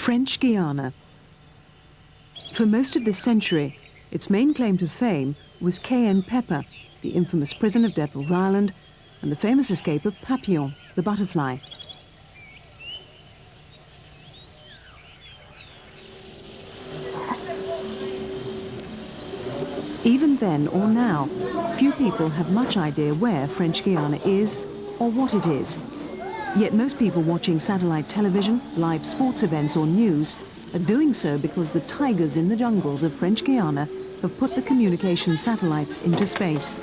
French Guiana. For most of this century, its main claim to fame was Cayenne Pepper, the infamous prison of Devil's Island, and the famous escape of Papillon, the butterfly. Even then or now, few people have much idea where French Guiana is or what it is. Yet most people watching satellite television, live sports events or news are doing so because the tigers in the jungles of French Guiana have put the communication satellites into space.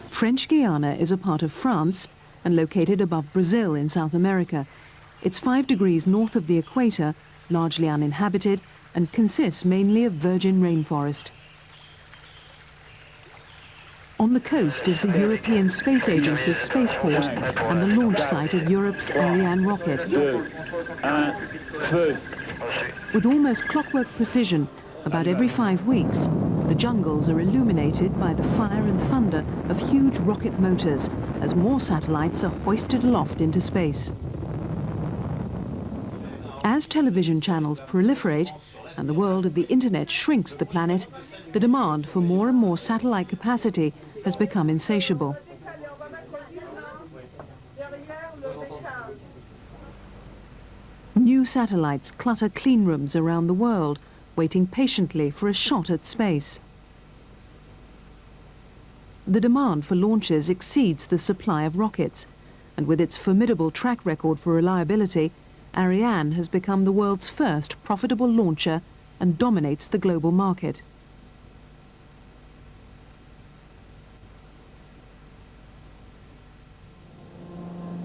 French Guiana is a part of France and located above Brazil in South America. It's 5 degrees north of the equator, largely uninhabited, and consists mainly of virgin rainforest. On the coast is the European Space Agency's spaceport and the launch site of Europe's Ariane rocket. With almost clockwork precision, about every 5 weeks, the jungles are illuminated by the fire and thunder of huge rocket motors as more satellites are hoisted aloft into space. As television channels proliferate and the world of the internet shrinks the planet, the demand for more and more satellite capacity has become insatiable. New satellites clutter clean rooms around the world, waiting patiently for a shot at space. The demand for launches exceeds the supply of rockets, and with its formidable track record for reliability, Ariane has become the world's first profitable launcher and dominates the global market.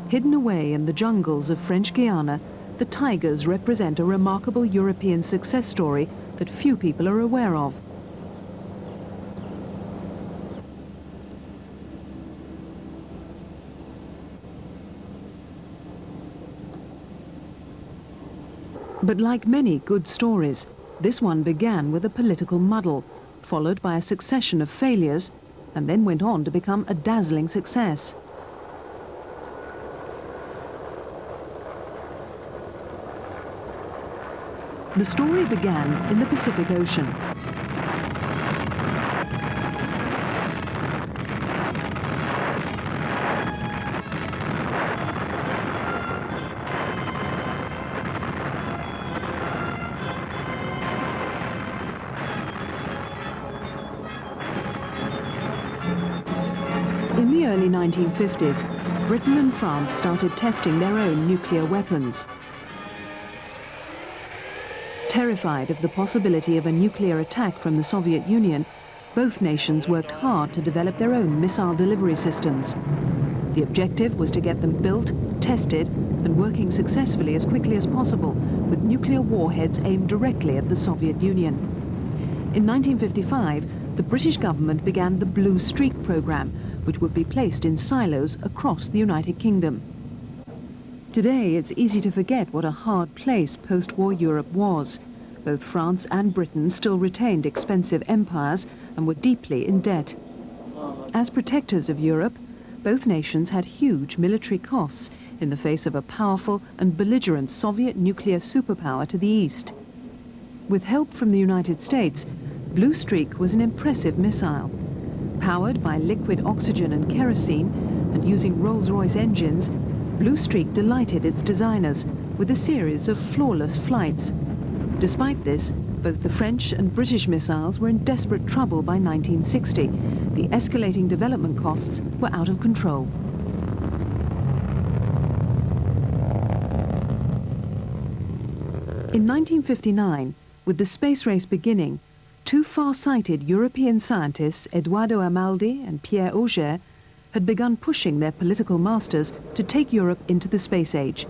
Hidden away in the jungles of French Guiana, the tigers represent a remarkable European success story that few people are aware of. But like many good stories, this one began with a political muddle, followed by a succession of failures, and then went on to become a dazzling success. The story began in the Pacific Ocean. In the early 1950s, Britain and France started testing their own nuclear weapons. Terrified of the possibility of a nuclear attack from the Soviet Union, both nations worked hard to develop their own missile delivery systems. The objective was to get them built, tested, and working successfully as quickly as possible, with nuclear warheads aimed directly at the Soviet Union. In 1955, the British government began the Blue Streak program, which would be placed in silos across the United Kingdom. Today, it's easy to forget what a hard place post-war Europe was. Both France and Britain still retained expensive empires and were deeply in debt. As protectors of Europe, both nations had huge military costs in the face of a powerful and belligerent Soviet nuclear superpower to the east. With help from the United States, Blue Streak was an impressive missile. Powered by liquid oxygen and kerosene and using Rolls-Royce engines, Blue Streak delighted its designers with a series of flawless flights. Despite this, both the French and British missiles were in desperate trouble by 1960. The escalating development costs were out of control. In 1959, with the space race beginning, 2 far-sighted European scientists, Eduardo Amaldi and Pierre Auger, had begun pushing their political masters to take Europe into the space age.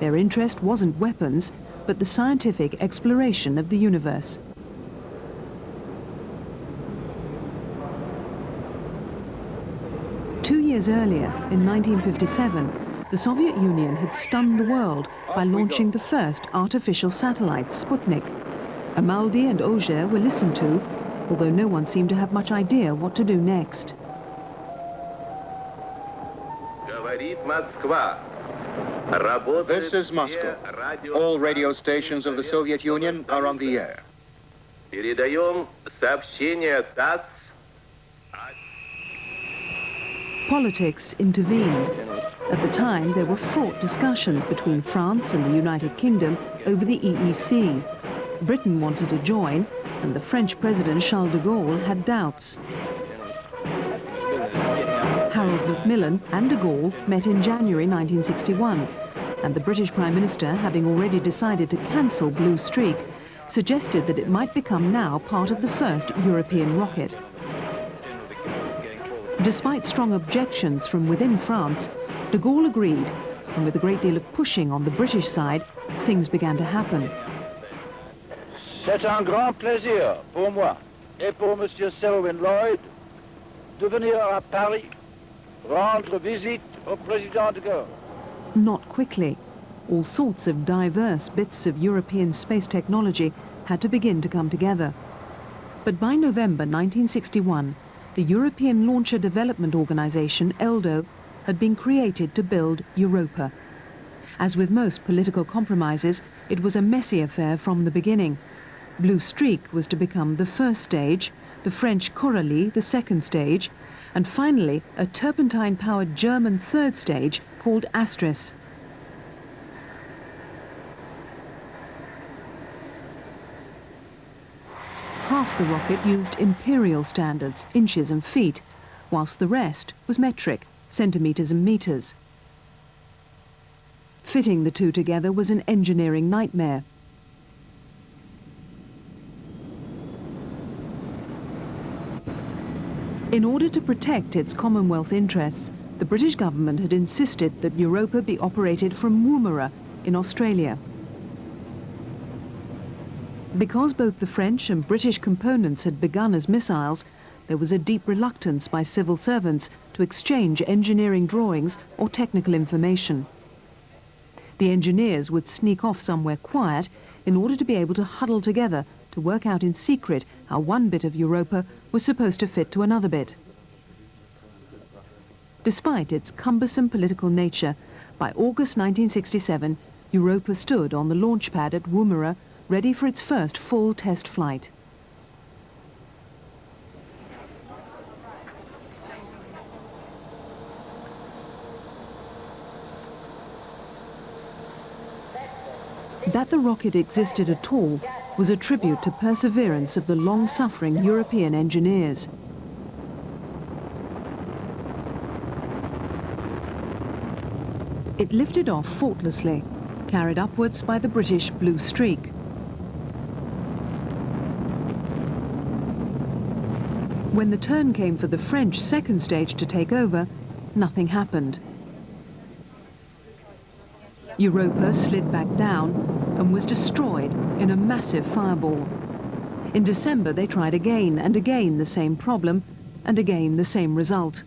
Their interest wasn't weapons, but the scientific exploration of the universe. Two years earlier, in 1957, the Soviet Union had stunned the world by launching the first artificial satellite, Sputnik. Amaldi and Auger were listened to, although no one seemed to have much idea what to do next. Говорит Москва. This is Moscow. All radio stations of the Soviet Union are on the air. Передаем сообщение ТАСС. Politics intervened. At the time, there were fraught discussions between France and the United Kingdom over the EEC. Britain wanted to join, and the French President Charles de Gaulle had doubts. Harold Macmillan and de Gaulle met in January 1961, and the British Prime Minister, having already decided to cancel Blue Streak, suggested that it might become now part of the first European rocket. Despite strong objections from within France, de Gaulle agreed, and with a great deal of pushing on the British side, things began to happen. C'est un grand plaisir pour moi et pour Monsieur Selwyn Lloyd de venir à Paris rendre visite au président de Gaulle. Not quickly. All sorts of diverse bits of European space technology had to begin to come together. But by November 1961, the European Launcher Development Organization, ELDO, had been created to build Europa. As with most political compromises, it was a messy affair from the beginning. Blue Streak was to become the first stage, the French Coralie the second stage, and finally a turpentine-powered German third stage called Astris. Half the rocket used imperial standards, inches and feet, whilst the rest was metric, centimetres and metres. Fitting the two together was an engineering nightmare. In order to protect its Commonwealth interests, the British government had insisted that Europa be operated from Woomera in Australia. Because both the French and British components had begun as missiles, there was a deep reluctance by civil servants to exchange engineering drawings or technical information. The engineers would sneak off somewhere quiet in order to be able to huddle together to work out in secret how one bit of Europa was supposed to fit to another bit. Despite its cumbersome political nature, by August 1967, Europa stood on the launch pad at Woomera, ready for its first full test flight. That the rocket existed at all was a tribute to perseverance of the long-suffering European engineers. It lifted off faultlessly, carried upwards by the British Blue Streak. When the turn came for the French second stage to take over, nothing happened. Europa slid back down and was destroyed in a massive fireball. In December, they tried again, and again the same problem, and again the same result.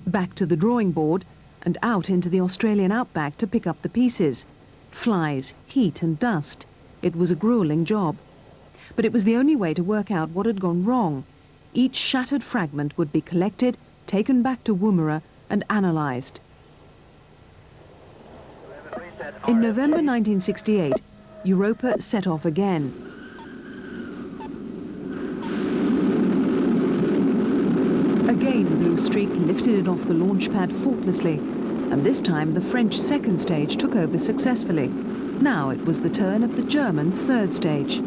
Back to the drawing board and out into the Australian outback to pick up the pieces. Flies, heat and dust. It was a grueling job. But it was the only way to work out what had gone wrong. Each shattered fragment would be collected, taken back to Woomera and analysed. In November 1968, Europa set off again. Again, Blue Streak lifted it off the launch pad faultlessly, and this time the French second stage took over successfully. Now it was the turn of the German third stage.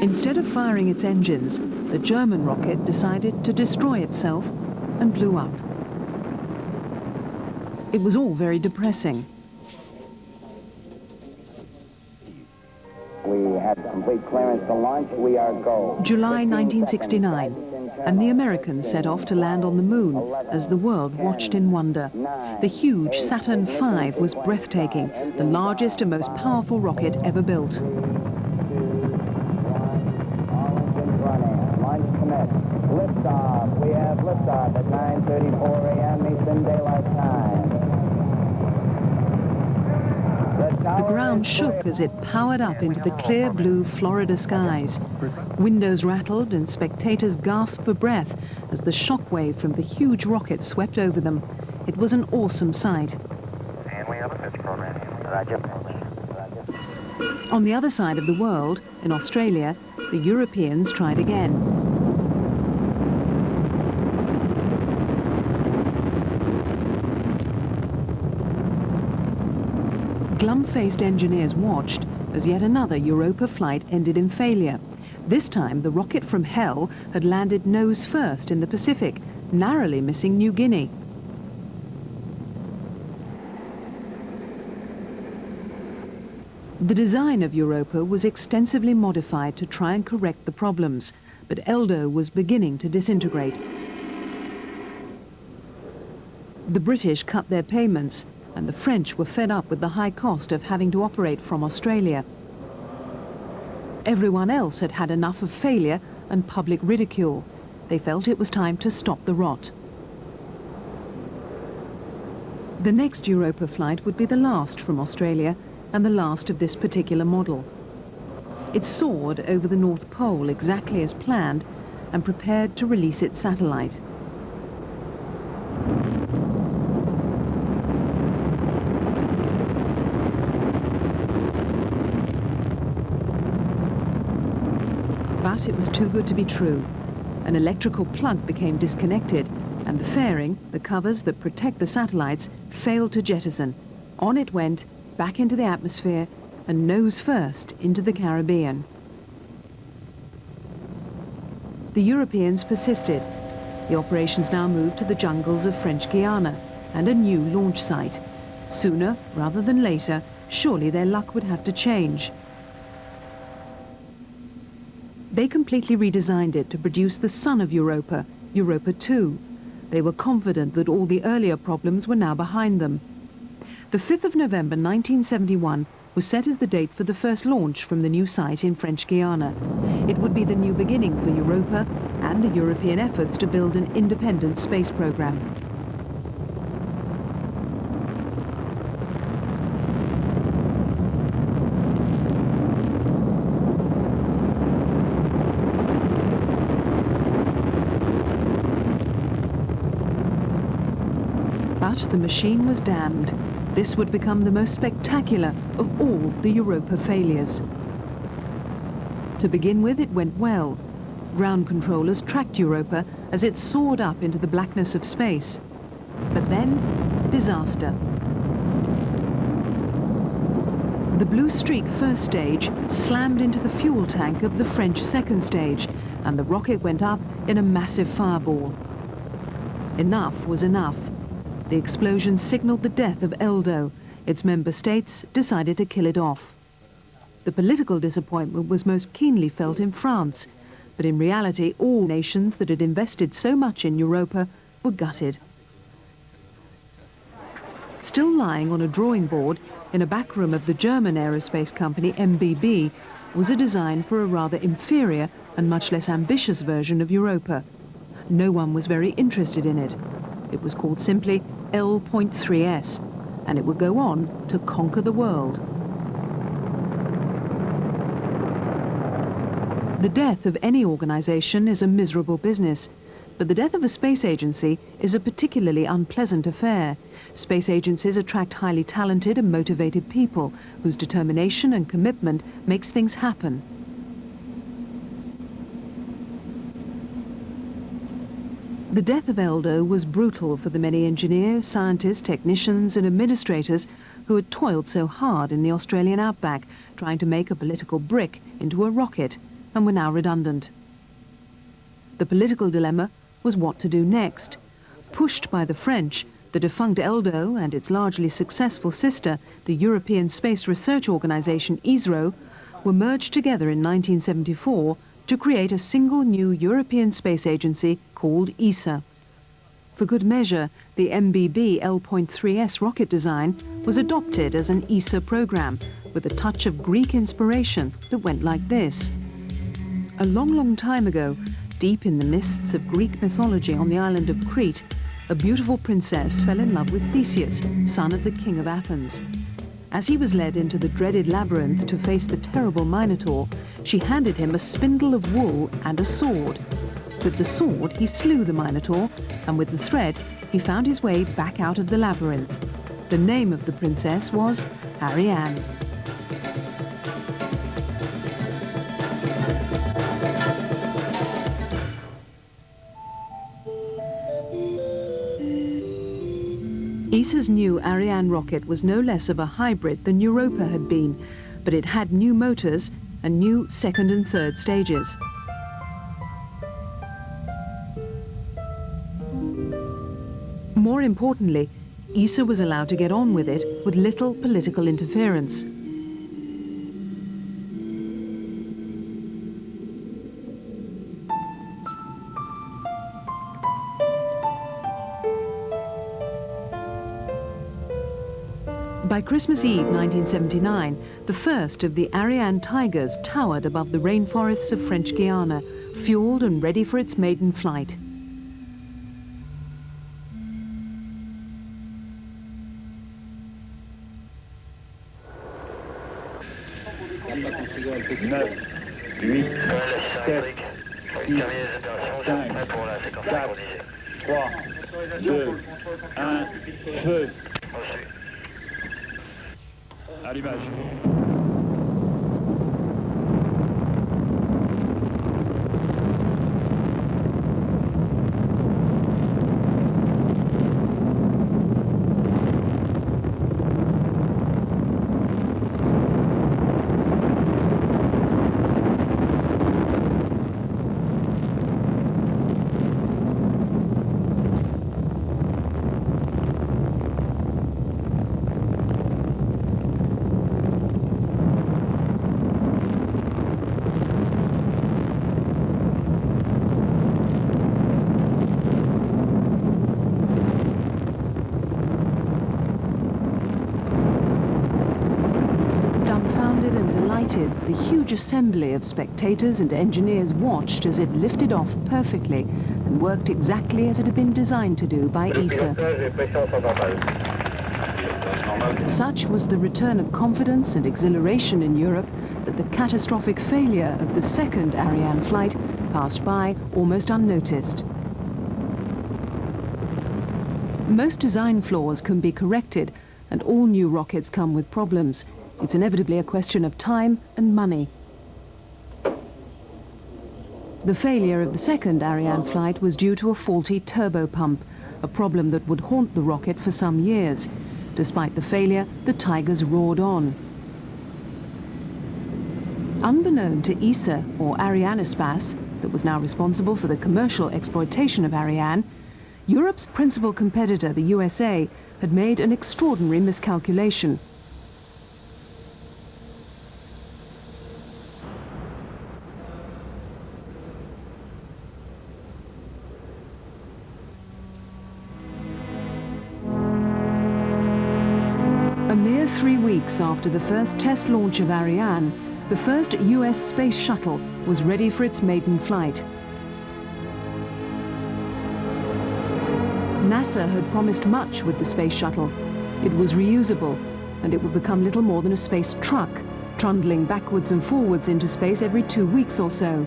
Instead of firing its engines, the German rocket decided to destroy itself and blew up. It was all very depressing. We had complete clearance to launch. We are go. July 1969, and the Americans set off to land on the moon as the world watched in wonder. The huge Saturn V was breathtaking, the largest and most powerful rocket ever built. Liftoff. We have liftoff at 9:34 a.m. Eastern Daylight Time. The ground shook as it powered up into the clear blue Florida skies. Windows rattled and spectators gasped for breath as the shockwave from the huge rocket swept over them. It was an awesome sight. And we have a pitch program. Roger. On the other side of the world, in Australia, the Europeans tried again. Glum-faced engineers watched as yet another Europa flight ended in failure. This time, the rocket from hell had landed nose first in the Pacific, narrowly missing New Guinea. The design of Europa was extensively modified to try and correct the problems, but Eldo was beginning to disintegrate. The British cut their payments, and the French were fed up with the high cost of having to operate from Australia. Everyone else had had enough of failure and public ridicule. They felt it was time to stop the rot. The next Europa flight would be the last from Australia, and the last of this particular model. It soared over the North Pole exactly as planned and prepared to release its satellite. But it was too good to be true. An electrical plug became disconnected, and the fairing, the covers that protect the satellites, failed to jettison. On it went, back into the atmosphere, and nose first into the Caribbean. The Europeans persisted. The operations now moved to the jungles of French Guiana and a new launch site. Sooner rather than later, surely their luck would have to change. They completely redesigned it to produce the son of Europa, Europa 2. They were confident that all the earlier problems were now behind them. The 5th of November 1971 was set as the date for the first launch from the new site in French Guiana. It would be the new beginning for Europa and the European efforts to build an independent space program. But the machine was damned. This would become the most spectacular of all the Europa failures. To begin with, it went well. Ground controllers tracked Europa as it soared up into the blackness of space. But then, disaster. The Blue Streak first stage slammed into the fuel tank of the French second stage, and the rocket went up in a massive fireball. Enough was enough. The explosion signaled the death of Eldo. Its member states decided to kill it off. The political disappointment was most keenly felt in France, but in reality all nations that had invested so much in Europa were gutted. Still lying on a drawing board in a back room of the German aerospace company MBB was a design for a rather inferior and much less ambitious version of Europa. No one was very interested in it. It was called simply L.3S, and it would go on to conquer the world. The death of any organization is a miserable business, but the death of a space agency is a particularly unpleasant affair. Space agencies attract highly talented and motivated people whose determination and commitment makes things happen. The death of Eldo was brutal for the many engineers, scientists, technicians and administrators who had toiled so hard in the Australian outback trying to make a political brick into a rocket and were now redundant. The political dilemma was what to do next. Pushed by the French, the defunct Eldo and its largely successful sister, the European Space Research Organisation ISRO, were merged together in 1974 to create a single new European space agency called ESA. For good measure, the MBB L.3S rocket design was adopted as an ESA program with a touch of Greek inspiration that went like this. A long, long time ago, deep in the mists of Greek mythology on the island of Crete, a beautiful princess fell in love with Theseus, son of the king of Athens. As he was led into the dreaded labyrinth to face the terrible Minotaur, she handed him a spindle of wool and a sword. With the sword, he slew the Minotaur, and with the thread, he found his way back out of the labyrinth. The name of the princess was Ariane. ESA's new Ariane rocket was no less of a hybrid than Europa had been, but it had new motors and new second and third stages. More importantly, ESA was allowed to get on with it with little political interference. By Christmas Eve 1979, the first of the Ariane Tigers towered above the rainforests of French Guiana, fueled and ready for its maiden flight. Allumage. The huge assembly of spectators and engineers watched as it lifted off perfectly and worked exactly as it had been designed to do by ESA. Such was the return of confidence and exhilaration in Europe that the catastrophic failure of the second Ariane flight passed by almost unnoticed. Most design flaws can be corrected, and all new rockets come with problems. It's inevitably a question of time and money. The failure of the second Ariane flight was due to a faulty turbopump, a problem that would haunt the rocket for some years. Despite the failure, the Tigers roared on. Unbeknown to ESA or Arianespace, that was now responsible for the commercial exploitation of Ariane, Europe's principal competitor, the USA, had made an extraordinary miscalculation. A mere 3 weeks after the first test launch of Ariane, the first US space shuttle was ready for its maiden flight. NASA had promised much with the space shuttle. It was reusable, and it would become little more than a space truck, trundling backwards and forwards into space every 2 weeks or so.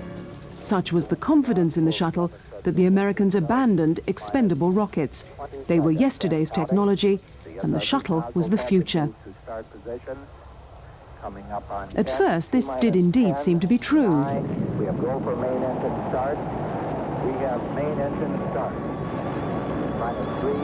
Such was the confidence in the shuttle that the Americans abandoned expendable rockets. They were yesterday's technology, and the shuttle was the future. At first, this did indeed seem to be true. We have go for main engine start. We have main engine start. Minus 3, 2,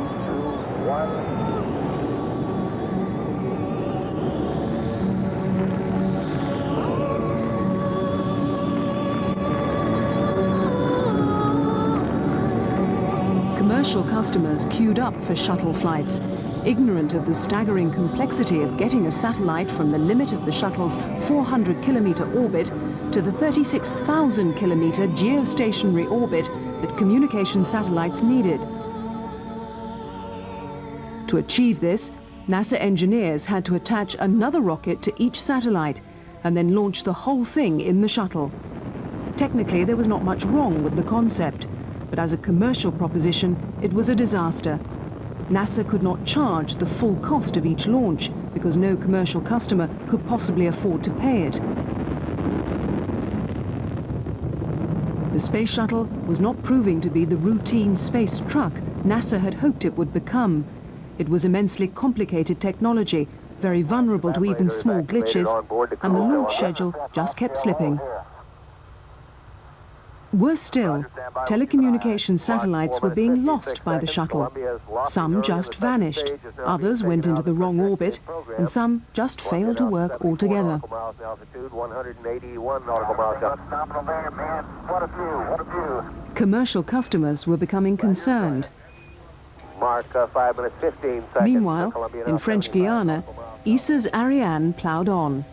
1. Commercial customers queued up for shuttle flights, ignorant of the staggering complexity of getting a satellite from the limit of the shuttle's 400-kilometer orbit to the 36,000-kilometer geostationary orbit that communication satellites needed. To achieve this, NASA engineers had to attach another rocket to each satellite and then launch the whole thing in the shuttle. Technically, there was not much wrong with the concept, but as a commercial proposition, it was a disaster. NASA could not charge the full cost of each launch because no commercial customer could possibly afford to pay it. The space shuttle was not proving to be the routine space truck NASA had hoped it would become. It was immensely complicated technology, very vulnerable to even small glitches, and the launch schedule just kept slipping. Worse still, telecommunications satellites were being lost by the shuttle. Some just vanished, others went into the wrong orbit, and some just failed to work altogether. Commercial customers were becoming concerned. Meanwhile, in French Guiana, ESA's Ariane ploughed on.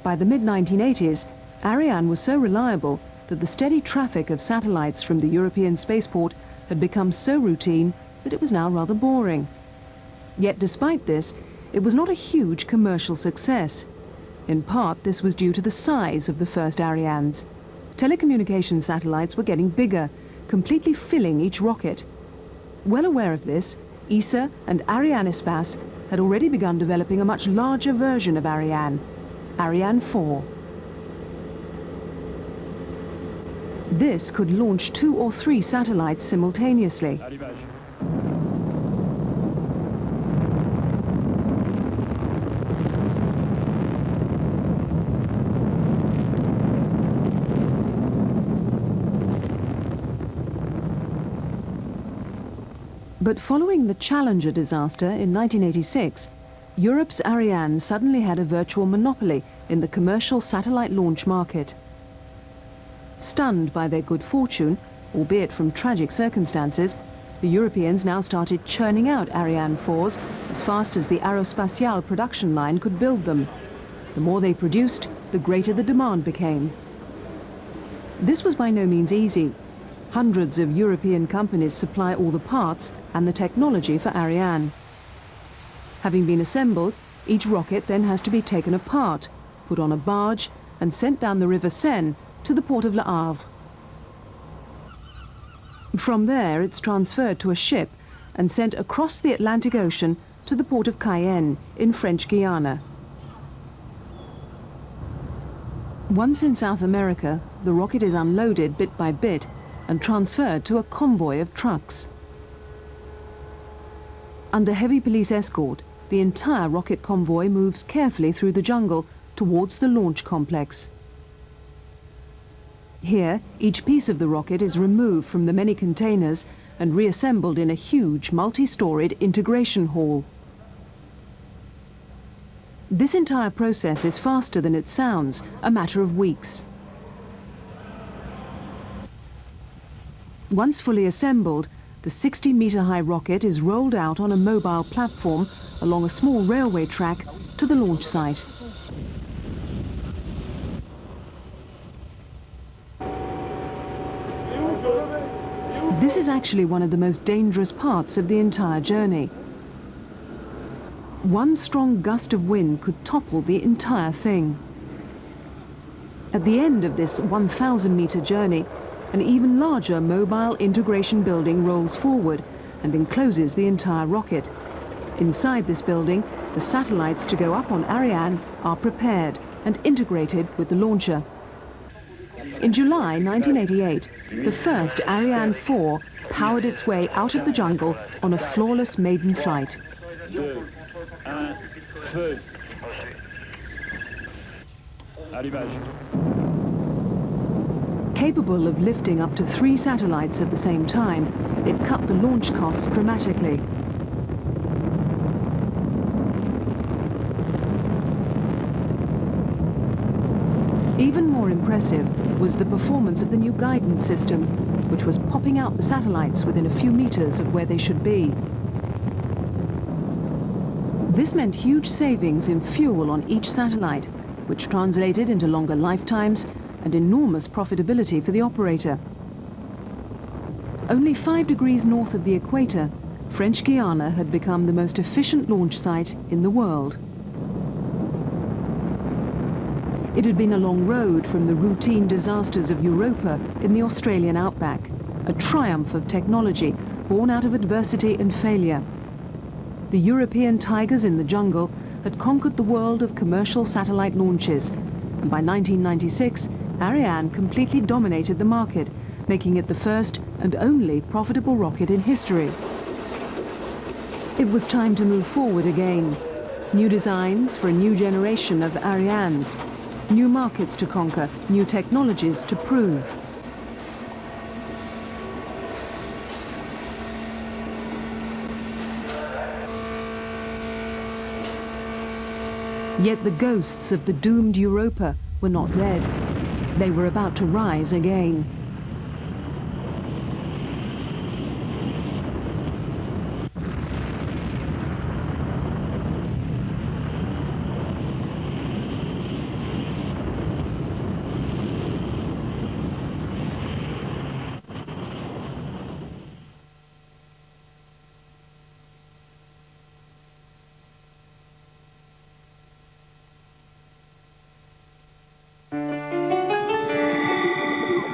By the mid-1980s, Ariane was so reliable that the steady traffic of satellites from the European spaceport had become so routine that it was now rather boring. Yet despite this, it was not a huge commercial success. In part, this was due to the size of the first Arianes. Telecommunications satellites were getting bigger, completely filling each rocket. Well aware of this, ESA and Arianespace had already begun developing a much larger version of Ariane, Ariane 4. This could launch 2 or 3 satellites simultaneously. But following the Challenger disaster in 1986, Europe's Ariane suddenly had a virtual monopoly in the commercial satellite launch market. Stunned by their good fortune, albeit from tragic circumstances, the Europeans now started churning out Ariane 4s as fast as the Aerospatiale production line could build them. The more they produced, the greater the demand became. This was by no means easy. Hundreds of European companies supply all the parts and the technology for Ariane. Having been assembled, each rocket then has to be taken apart, put on a barge, and sent down the River Seine to the port of Le Havre. From there, it's transferred to a ship and sent across the Atlantic Ocean to the port of Cayenne in French Guiana. Once in South America, the rocket is unloaded bit by bit and transferred to a convoy of trucks. Under heavy police escort, the entire rocket convoy moves carefully through the jungle towards the launch complex. Here, each piece of the rocket is removed from the many containers and reassembled in a huge multi-storied integration hall. This entire process is faster than it sounds, a matter of weeks. Once fully assembled, the 60-meter-high rocket is rolled out on a mobile platform along a small railway track to the launch site. This is actually one of the most dangerous parts of the entire journey. One strong gust of wind could topple the entire thing. At the end of this 1,000-meter journey, an even larger mobile integration building rolls forward and encloses the entire rocket. Inside this building, the satellites to go up on Ariane are prepared and integrated with the launcher. In July 1988, the first Ariane 4 powered its way out of the jungle on a flawless maiden flight. Capable of lifting up to 3 satellites at the same time, it cut the launch costs dramatically. Even more impressive was the performance of the new guidance system, which was popping out the satellites within a few meters of where they should be. This meant huge savings in fuel on each satellite, which translated into longer lifetimes and enormous profitability for the operator. Only 5 degrees north of the equator, French Guiana had become the most efficient launch site in the world. It had been a long road from the routine disasters of Europa in the Australian outback, a triumph of technology born out of adversity and failure. the European tigers in the jungle had conquered the world of commercial satellite launches, and by 1996, Ariane completely dominated the market, making it the first and only profitable rocket in history. It was time to move forward again. New designs for a new generation of Arianes, new markets to conquer, new technologies to prove. Yet the ghosts of the doomed Europa were not dead. They were about to rise again.